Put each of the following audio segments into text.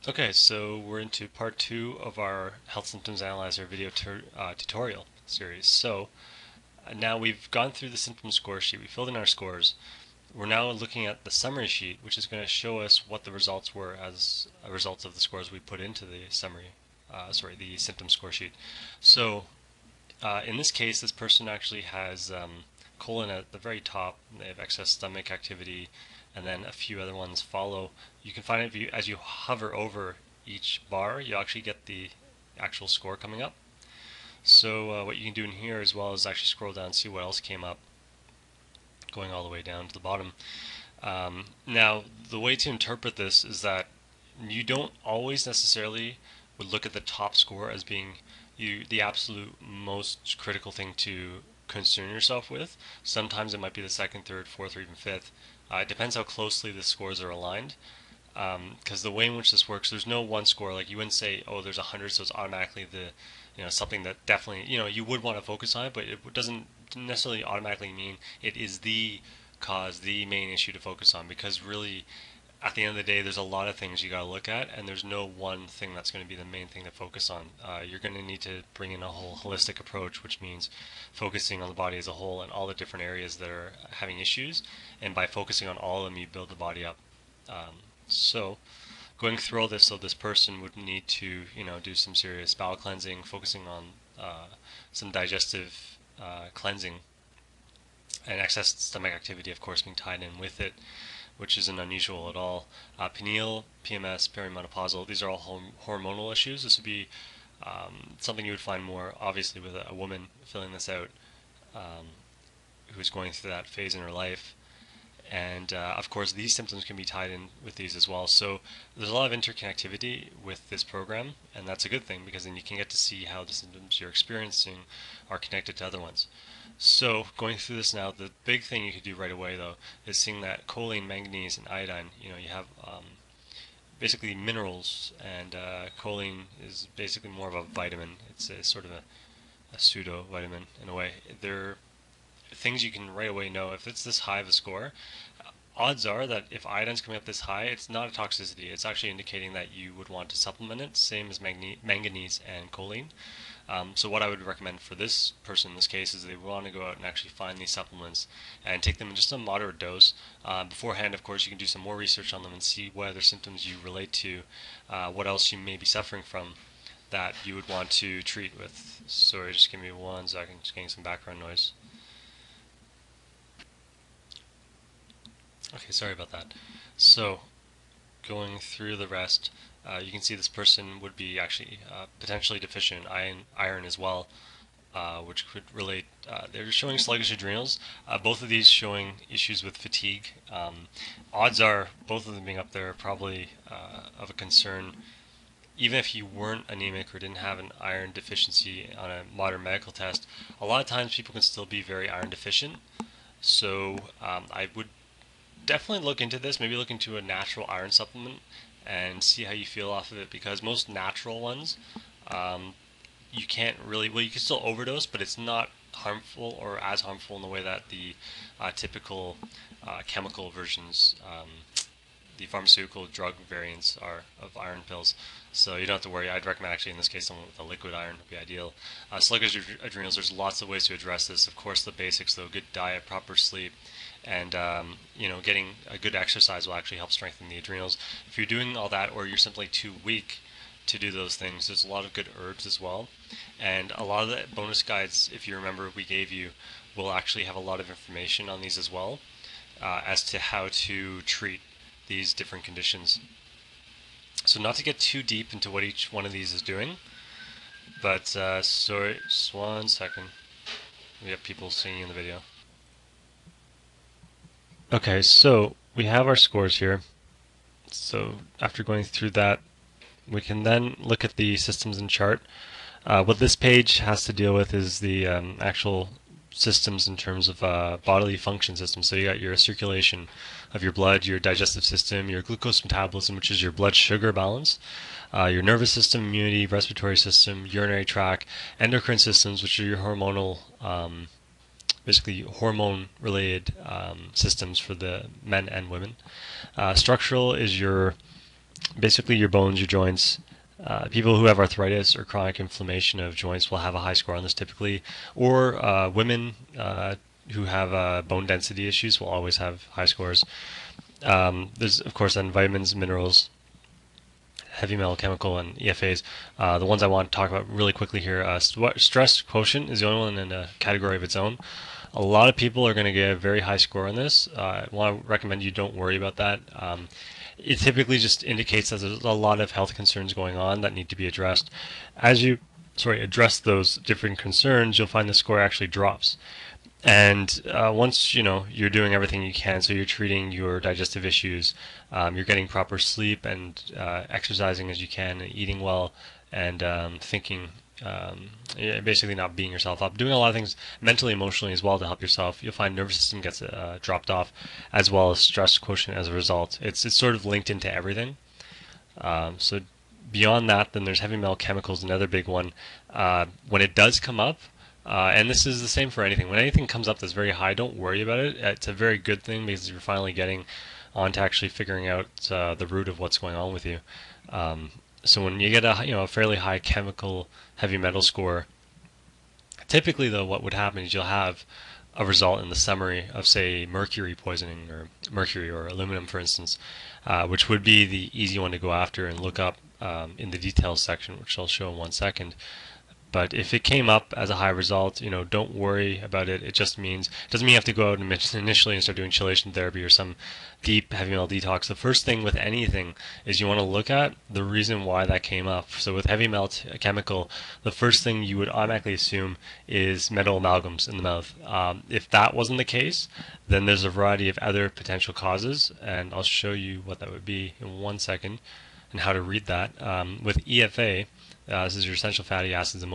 Okay, so we're into part two of our Health Symptoms Analyzer video tutorial series. So now we've gone through the symptom score sheet, we filled in our scores. We're now looking at the summary sheet, which is going to show us what the results were as a result of the scores we put into the the symptom score sheet. So in this case, this person actually has colon at the very top. They have excess stomach activity, and then a few other ones follow. You can find it if as you hover over each bar, you actually get the actual score coming up. So what you can do in here as well is actually scroll down and see what else came up, going all the way down to the bottom. Now, the way to interpret this is that you don't always necessarily would look at the top score as being the absolute most critical thing to concern yourself with. Sometimes it might be the second, third, fourth, or even fifth. It depends how closely the scores are aligned. Because the way in which this works, there's no one score. Like you wouldn't say, oh, there's 100, so it's automatically something that definitely you would want to focus on, but it doesn't necessarily automatically mean it is the cause, the main issue to focus on. Because really, at the end of the day, there's a lot of things you got to look at, and there's no one thing that's going to be the main thing to focus on. You're going to need to bring in a whole holistic approach, which means focusing on the body as a whole and all the different areas that are having issues. And by focusing on all of them, you build the body up. So going through all this, so this person would need to, do some serious bowel cleansing, focusing on some digestive cleansing, and excess stomach activity, of course, being tied in with it, which isn't unusual at all. Pineal, PMS, perimenopausal, these are all hormonal issues. This would be something you would find more obviously with a woman filling this out, who's going through that phase in her life. And of course, these symptoms can be tied in with these as well. So there's a lot of interconnectivity with this program, and that's a good thing because then you can get to see how the symptoms you're experiencing are connected to other ones. So going through this now, the big thing you could do right away though is seeing that choline, manganese, and iodine. You have basically minerals, and choline is basically more of a vitamin. It's a sort of a pseudo vitamin in a way. They're things you can right away know if it's this high of a score. Odds are that if iodine's coming up this high, it's not a toxicity. It's actually indicating that you would want to supplement it, same as manganese and choline. So what I would recommend for this person in this case is they want to go out and actually find these supplements and take them in just a moderate dose. Beforehand, of course, you can do some more research on them and see what other symptoms you relate to, what else you may be suffering from that you would want to treat with. Sorry, just give me 1 second, just getting some background noise. Okay, sorry about that. So, going through the rest, you can see this person would be actually potentially deficient in iron as well, which could relate. They're showing sluggish adrenals. Both of these showing issues with fatigue. Odds are both of them being up there are probably of a concern. Even if you weren't anemic or didn't have an iron deficiency on a modern medical test, a lot of times people can still be very iron deficient. So I would definitely look into this. Maybe look into a natural iron supplement and see how you feel off of it. Because most natural ones, um, you can't really. Well, you can still overdose, but it's not harmful or as harmful in the way that the typical chemical versions, the pharmaceutical drug variants are of iron pills. So you don't have to worry. I'd recommend actually in this case someone with a liquid iron would be ideal. Sluggish adrenals, there's lots of ways to address this. Of course, the basics though: good diet, proper sleep, and getting a good exercise will actually help strengthen the adrenals. If you're doing all that, or you're simply too weak to do those things, there's a lot of good herbs as well, and a lot of the bonus guides, if you remember, we gave you, will actually have a lot of information on these as well, as to how to treat these different conditions. So not to get too deep into what each one of these is doing, but sorry, just 1 second. We have people singing in the video. Okay, so we have our scores here. So after going through that, we can then look at the systems and chart. What this page has to deal with is the actual systems in terms of bodily function systems. So you got your circulation of your blood, your digestive system, your glucose metabolism, which is your blood sugar balance, your nervous system, immunity, respiratory system, urinary tract, endocrine systems, which are your hormonal, basically hormone-related systems for the men and women. Structural is your basically your bones, your joints. People who have arthritis or chronic inflammation of joints will have a high score on this typically, or women who have bone density issues will always have high scores. There's of course then vitamins, minerals, heavy metal, chemical, and EFAs. The ones I want to talk about really quickly here. Stress quotient is the only one in a category of its own. A lot of people are going to get a very high score on this. I want to recommend you don't worry about that. It typically just indicates that there's a lot of health concerns going on that need to be addressed. As you address those different concerns, you'll find the score actually drops. And once you're doing everything you can, so you're treating your digestive issues, you're getting proper sleep and exercising as you can, and eating well, and thinking, yeah, basically not beating yourself up, doing a lot of things mentally, emotionally as well to help yourself. You'll find nervous system gets dropped off, as well as stress quotient as a result. It's sort of linked into everything. So beyond that, then there's heavy metal chemicals, another big one. When it does come up. And this is the same for anything. When anything comes up that's very high, don't worry about it. It's a very good thing because you're finally getting on to actually figuring out the root of what's going on with you. So when you get a fairly high chemical heavy metal score, typically though what would happen is you'll have a result in the summary of say mercury poisoning or mercury or aluminum for instance, which would be the easy one to go after and look up in the details section, which I'll show in 1 second. But if it came up as a high result, don't worry about it. It just means, it doesn't mean you have to go out and initially and start doing chelation therapy or some deep heavy metal detox. The first thing with anything is you want to look at the reason why that came up. So with heavy metal chemical, the first thing you would automatically assume is metal amalgams in the mouth. If that wasn't the case, then there's a variety of other potential causes, and I'll show you what that would be in 1 second and how to read that. With EFA, this is your essential fatty acids,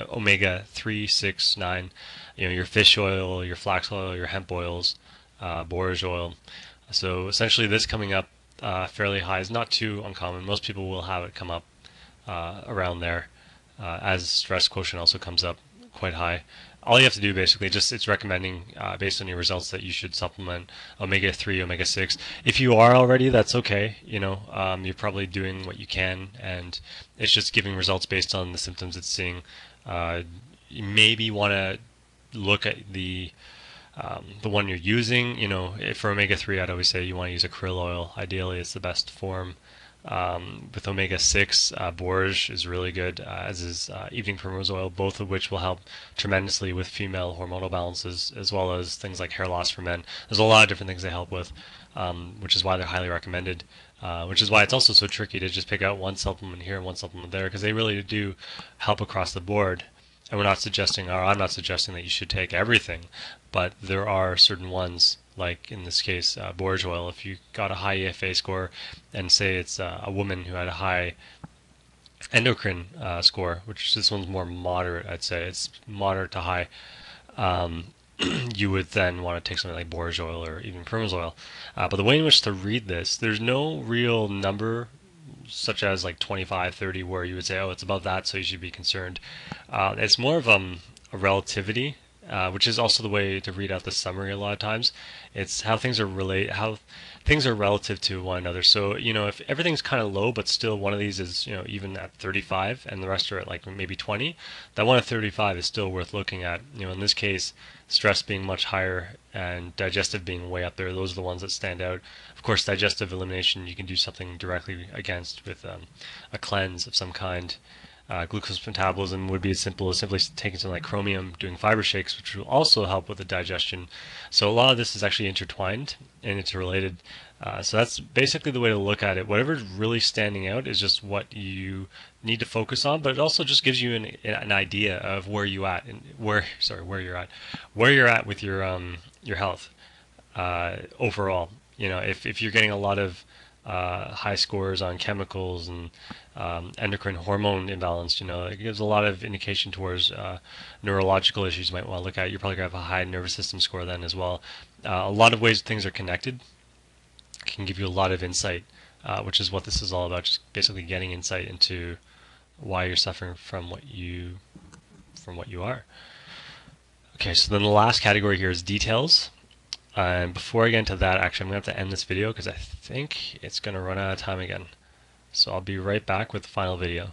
omega 3, 6, 9, your fish oil, your flax oil, your hemp oils, borage oil. So essentially this coming up fairly high is not too uncommon. Most people will have it come up around there, as stress quotient also comes up quite high. All you have to do basically, it's recommending based on your results that you should supplement omega-3, omega-6. If you are already, that's okay. You're probably doing what you can, and it's just giving results based on the symptoms it's seeing. You maybe want to look at the one you're using. For omega-3, I'd always say you want to use a krill oil. Ideally, it's the best form. With omega-6, borage is really good, as is evening primrose oil, both of which will help tremendously with female hormonal balances, as well as things like hair loss for men. There's a lot of different things they help with, which is why they're highly recommended, which is why it's also so tricky to just pick out one supplement here and one supplement there, because they really do help across the board. And I'm not suggesting that you should take everything, but there are certain ones, like in this case, borage oil. If you got a high EFA score, and say it's a woman who had a high endocrine score, which this one's more moderate, I'd say it's moderate to high, you would then want to take something like borage oil or even primrose oil. But the way in which to read this, there's no real number such as like 25, 30, where you would say, oh, it's above that, so you should be concerned. It's more of a relativity, which is also the way to read out the summary a lot of times. It's how things are relative to one another. So, if everything's kind of low, but still one of these is, even at 35 and the rest are at like maybe 20, that one at 35 is still worth looking at. In this case, stress being much higher and digestive being way up there, those are the ones that stand out. Of course, digestive elimination, you can do something directly against with a cleanse of some kind. Glucose metabolism would be as simple as simply taking something like chromium, doing fiber shakes, which will also help with the digestion. So a lot of this is actually intertwined and interrelated. So that's basically the way to look at it. Whatever's really standing out is just what you need to focus on, but it also just gives you an idea of where you're at with your health overall. If you're getting a lot of high scores on chemicals and endocrine hormone imbalance, it gives a lot of indication towards neurological issues you might want to look at. You're probably going to have a high nervous system score then as well. A lot of ways things are connected can give you a lot of insight, which is what this is all about, just basically getting insight into why you're suffering from what you are. Okay, so then the last category here is details. And before I get into that, actually, I'm going to have to end this video because I think it's going to run out of time again. So I'll be right back with the final video.